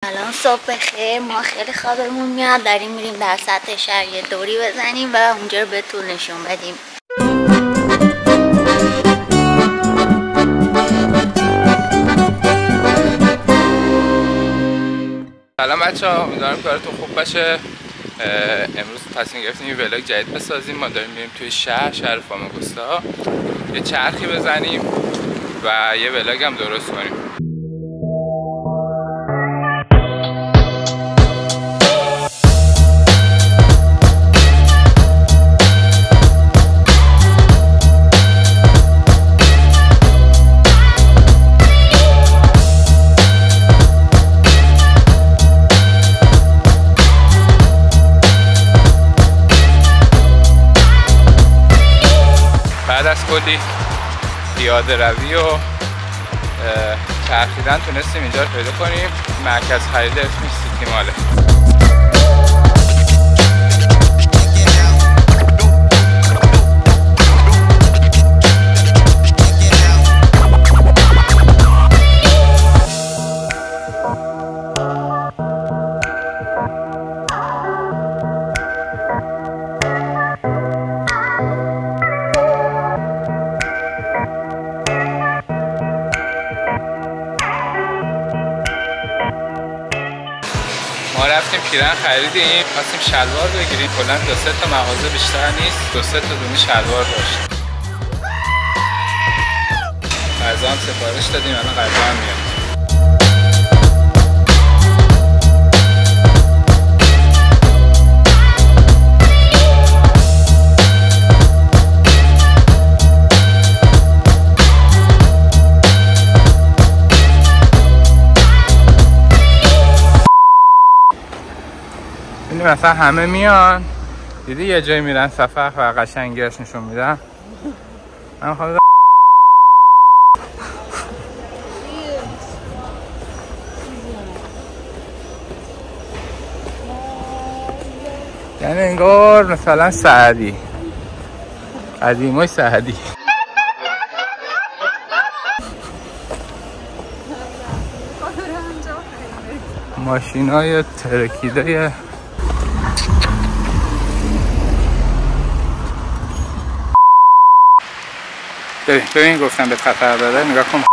الان صبح بخیر. ما خیلی خوابمون میاد، داریم میریم در سطح شهر یه دوری بزنیم و اونجا رو به طول نشون بدیم. سلام بچه‌ها، امیدوارم کارتون خوب باشه. امروز تصمیم گرفتیم یه ولاگ جدید بسازیم. ما داریم میریم توی شهر فاماگوستا یه چرخی بزنیم و یه ولاگ هم درست کنیم. بعد از کلی پیاده روی و چرخیدن تونستیم اینجا رو پیدا کنیم. مرکز خرید اسمش سیتی ماله. ما رفتیم پیرن خریدیم، خواستیم شلوار بگیریم. کلا 2-3 تا مغازه بیشتر نیست، 2-3 تا دونه شلوار داشت. غذا هم سفارش دادیم، الان غذا هم میاد. مثلا همه میان، دیدی یه جایی میرن سفر و قشنگیش نشون میدن. من خواهد یعنی انگار مثلا سعدی قدیمای سعدی ماشینای ترکیده. ببین گفتم به خطر داره، نگاه کن.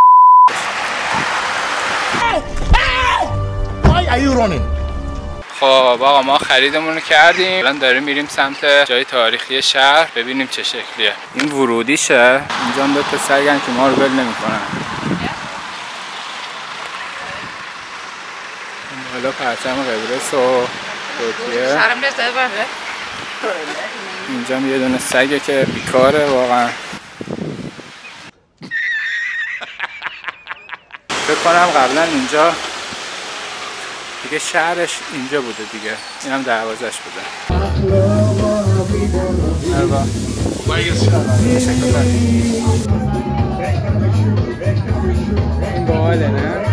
خب آقا ما خریدمون رو کردیم، الان داریم میریم سمت جای تاریخی شهر ببینیم چه شکلیه. این ورودیشه، اینجا هم 2 تا سگن که ما رو بل نمی‌کنن. حالا پرچم قبرس و ترکیه. اینجا هم یه دونه سگه که بیکاره واقعا. فکر کنم قبلا اینجا دیگه شهرش اینجا بوده دیگه، اینم دروازش بوده. این باحاله نه؟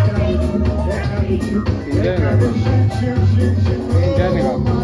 اینجا نگاه کن.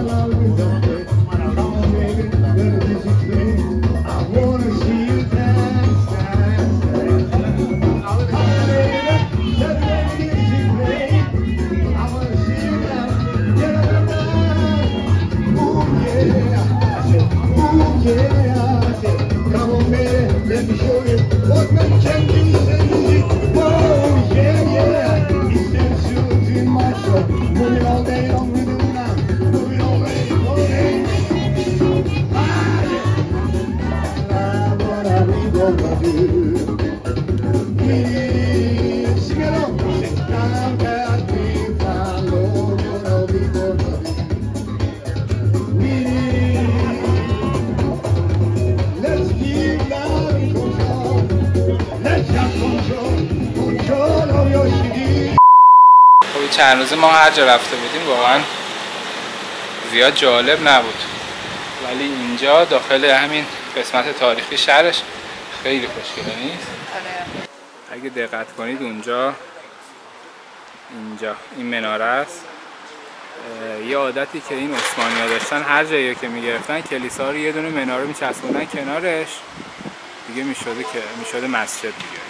چند روزه ما هر جا رفته بودیم واقعا زیاد جالب نبود، ولی اینجا داخل همین قسمت تاریخی شهرش خیلی خوشگله نیست؟ اگه دقت کنید اونجا اینجا این مناره است. یه عادتی که این عثمانی‌ها داشتن، هر جایی که میگرفتن کلیسا رو یه دونه مناره میچسبوندن کنارش دیگه، میشده مسجد دیگه.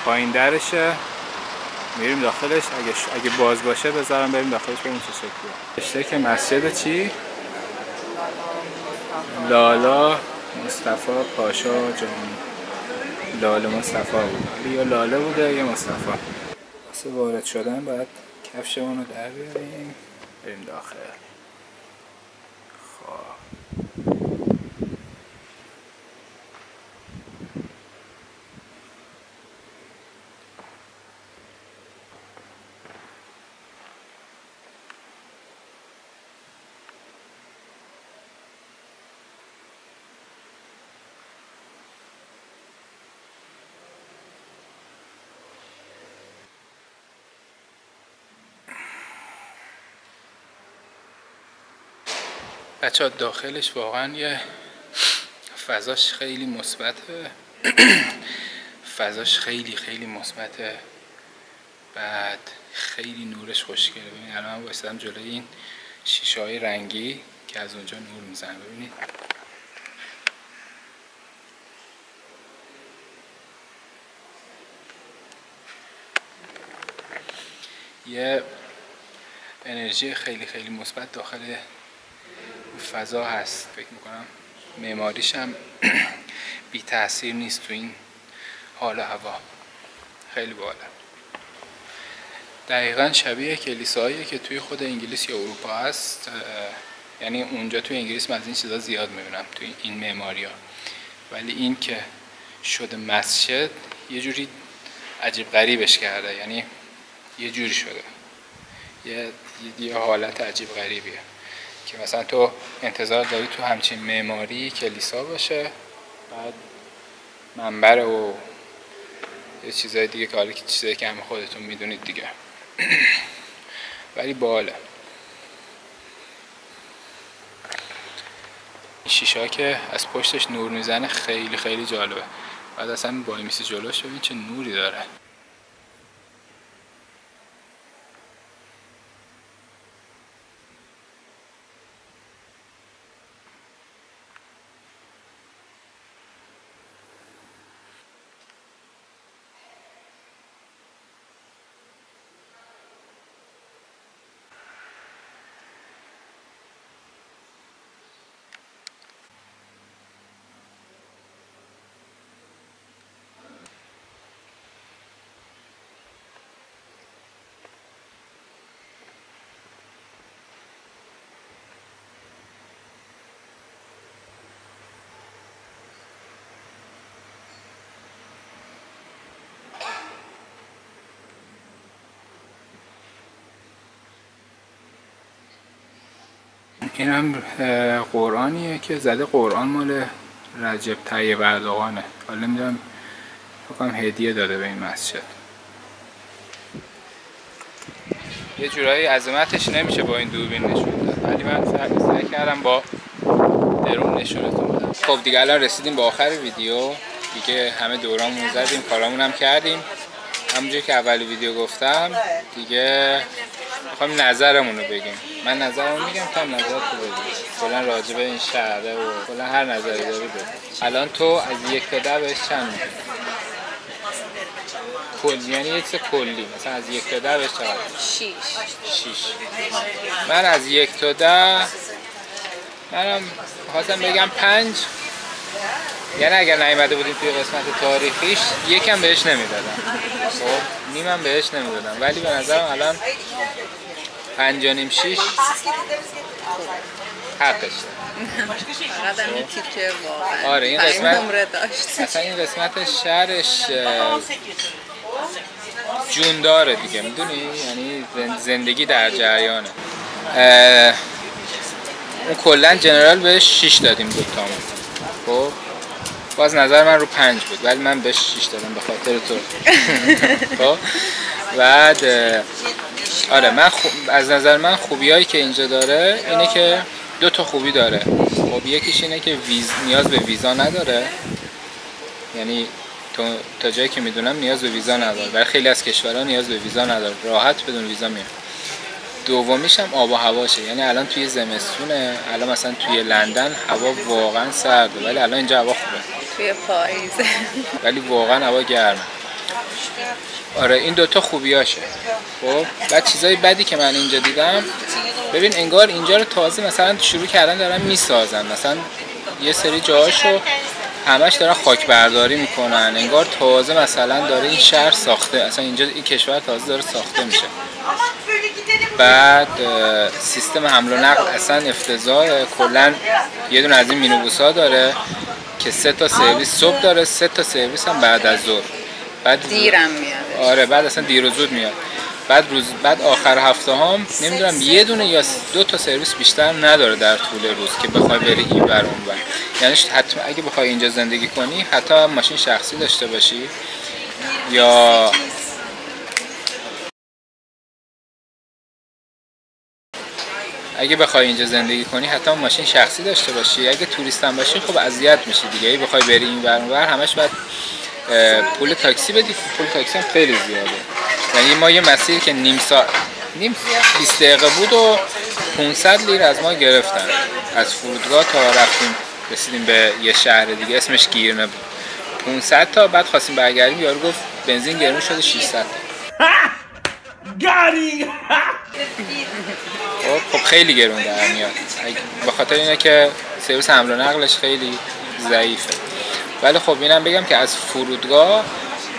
پایین درشه، میریم داخلش. اگه باز باشه بذارم بریم داخلش ببینیم چه شکلیه. رشته که مسجد چی؟ لالا مصطفی پاشا جانی. لاله مصطفی بود، یا لاله بوده یا مصطفی. واسه وارد شدن باید کفشمون رو در بیاریم بریم داخل. خب بچه داخلش واقعا یه فضاش خیلی مثبته. فضاش خیلی مثبته. بعد خیلی نورش خوشگله. ببینید الان من وایسادم جلوی این شیشه های رنگی که از اونجا نور میزنه. ببینید یه انرژی خیلی مثبت داخل فضا هست. فکر میکنم معماریش هم بی تاثیر نیست تو این حال هوا. خیلی باحاله. دقیقا شبیه کلیساهایی که توی خود انگلیس یا اروپا هست. یعنی اونجا توی انگلیس من از این چیزا زیاد میبینم توی این معماری ها، ولی این که شده مسجد یه جوری عجیب غریبش کرده. یعنی یه جوری شده، یه حالت عجیب غریبیه که مثلا تو انتظار داری تو همچین معماری کلیسا باشه، بعد منبر و یه چیزای دیگه که حالا چیزایی که همه خودتون میدونید دیگه. ولی باحاله. این شیشه ها که از پشتش نور میزنه خیلی جالبه. بعد اصلا وای میسی جلوش ببین چه نوری داره. این هم قرآنیه که زده قرآن مال رجب طیب اردوغانه. حالا نمیدونم بکنم هدیه داده به این مسجد. یه جورایی عظمتش نمیشه با این دوربین نشون داد، ولی من سعی کردم با درون نشونتون بدم. خب دیگه الان رسیدیم به آخر ویدیو دیگه. همه دورامون زدیم، کارامون هم کردیم. همونجوری که اول ویدیو گفتم دیگه میخوایم نظرمون رو بگیم. من نظرمو میگم تا نظرت رو بگیم. کلا راجع به این شهره و کلا هر نظری داری بگیم. الان تو از 1 تا 10 بهش چند میدی؟ کلی، یعنی یه چیز کلی. مثلا از 1 تا 10 بهش چقدر؟ 6. من از 1 تا 10 منم خواستم بگم 5. یعنی اگر نیومده بودیم توی قسمت تاریخیش یکم بهش نمیدادم. خب نیمم بهش نمیدادم، ولی به نظرم الان 5.5 6 حقش داره. فقط همین تیکه واقعا. آره این قسمت نمره داشت. اصلا این قسمت شهرش جون داره دیگه، میدونی؟ یعنی زندگی در جریانه. اون کلا جنرال بهش 6 دادیم دوتامون. خب باز نظر من رو 5 بود، ولی من بهش 6 دادم به خاطر تو. خب بعد آره من از نظر من خوبیایی که اینجا داره اینه که 2 تا خوبی داره. خب یکیش اینه که نیاز به ویزا نداره. یعنی تا جایی که میدونم نیاز به ویزا نداره. ولی خیلی از کشورها نیاز به ویزا نداره، راحت بدون ویزا میاد. دومیش هم آب و هواشه. یعنی الان توی زمستونه، الان مثلا توی لندن هوا واقعا سرده، ولی الان اینجا هوا خوبه. توی پاییزه ولی واقعا هوا گرمه. آره این دوتا خوبیاشه. خب بعد چیزای بدی که من اینجا دیدم، ببین انگار اینجا رو تازه مثلا شروع کردن دارن میسازن، مثلا یه سری جاهاشو همش دارن خاک برداری میکنن، انگار تازه مثلا داره این شهر ساخته، اصلا اینجا این کشور تازه داره ساخته میشه. بعد سیستم حمل و نقل اصلا افتضاحه، کلا یه دونه از این مینیبوس‌ها داره که 3 تا سرویس صبح داره، 3 تا سرویس هم بعد از ظهر. بعد دیرم میاد. آره بعد اصلا دیر و زود میاد. بعد آخر هفته هم نمیدونم یه دونه یا 2 تا سرویس بیشتر نداره در طول روز که بخوای بری این ور اون ور. یعنی حتما اگه بخوای اینجا زندگی کنی حتی ماشین شخصی داشته باشی یا اگه بخوای اینجا زندگی کنی حتی ماشین شخصی داشته باشی. اگه توریست هم باشی خب اذیت میشی دیگه. اگه بخوای بری این ور اون ور همش باید پول تاکسی بدی. پول تاکسی هم خیلی زیاده. یعنی ما یه مسیری که نیم 20 دقیقه بود و 500 لیره از ما گرفتن. از فرودگاه تا رفتیم رسیدیم به یه شهر دیگه اسمش گیرنه بود. 500 تا بعد خواستیم برگردیم یارو گفت بنزین گرون شده 600 تا. خب خیلی گرون در میاد به خاطر اینه که سرویس حمل و نقلش خیلی ضعیفه. ولی خب اینم بگم که از فرودگاه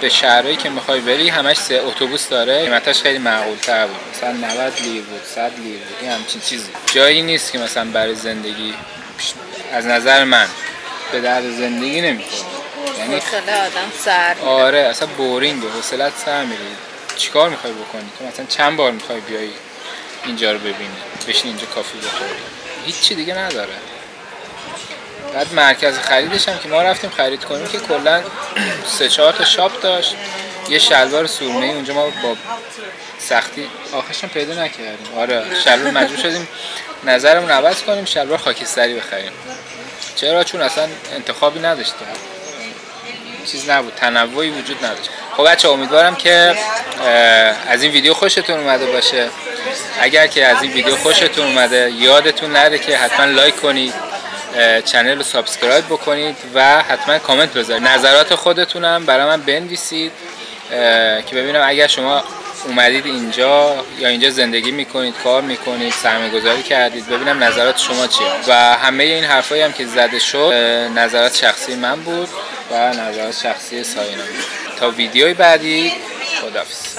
به شهرهایی که میخوای بری همش 3 اتوبوس داره. قیمتش خیلی معقول تر بود، مثلا 90 لیر بود، 100 لیر بود، این همچین چیزی. جایی نیست که مثلا برای زندگی از نظر من به درد زندگی نمیخوره. یعنی حوصله آدم سر میره. آره اصلا بورینگه، حوصله‌ات سر میره. چیکار میخوای بکنی؟ تو مثلا چند بار میخوای بیای اینجا رو ببینی، بشین اینجا کافی بخوری، هیچی دیگه نداره. بعد مرکز خریدش هم که ما رفتیم خرید کنیم که کلا 3-4 تا شاپ داشت. یه شلوار سورمه‌ای اونجا ما با سختی آخرش هم پیدا نکردیم. آره شلوار مجبور شدیم نظرمون عوض کنیم، شلوار خاکستری بخریم. چرا؟ چون اصلا انتخابی نداشتیم، چیز نبود، تنوعی وجود نداشت. خب بچه‌ها امیدوارم که از این ویدیو خوشتون اومده باشه. اگر که از این ویدیو خوشتون اومده یادتون نره که حتما لایک کنید، چنل رو سابسکرایب بکنید و حتما کامنت بذارید. نظرات خودتونم برای من بنویسید که ببینم اگر شما اومدید اینجا یا اینجا زندگی میکنید، کار میکنید، سرمایه‌گذاری کردید، ببینم نظرات شما چیه. و همه این حرفایی هم که زده شد نظرات شخصی من بود و نظرات شخصی ساینا بود. تا ویدیوی بعدی خداحافظ.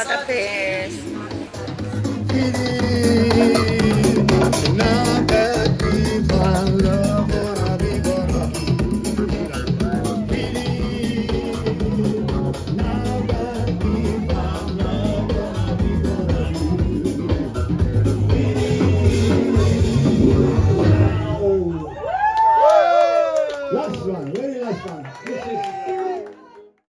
Last one, very last one. This is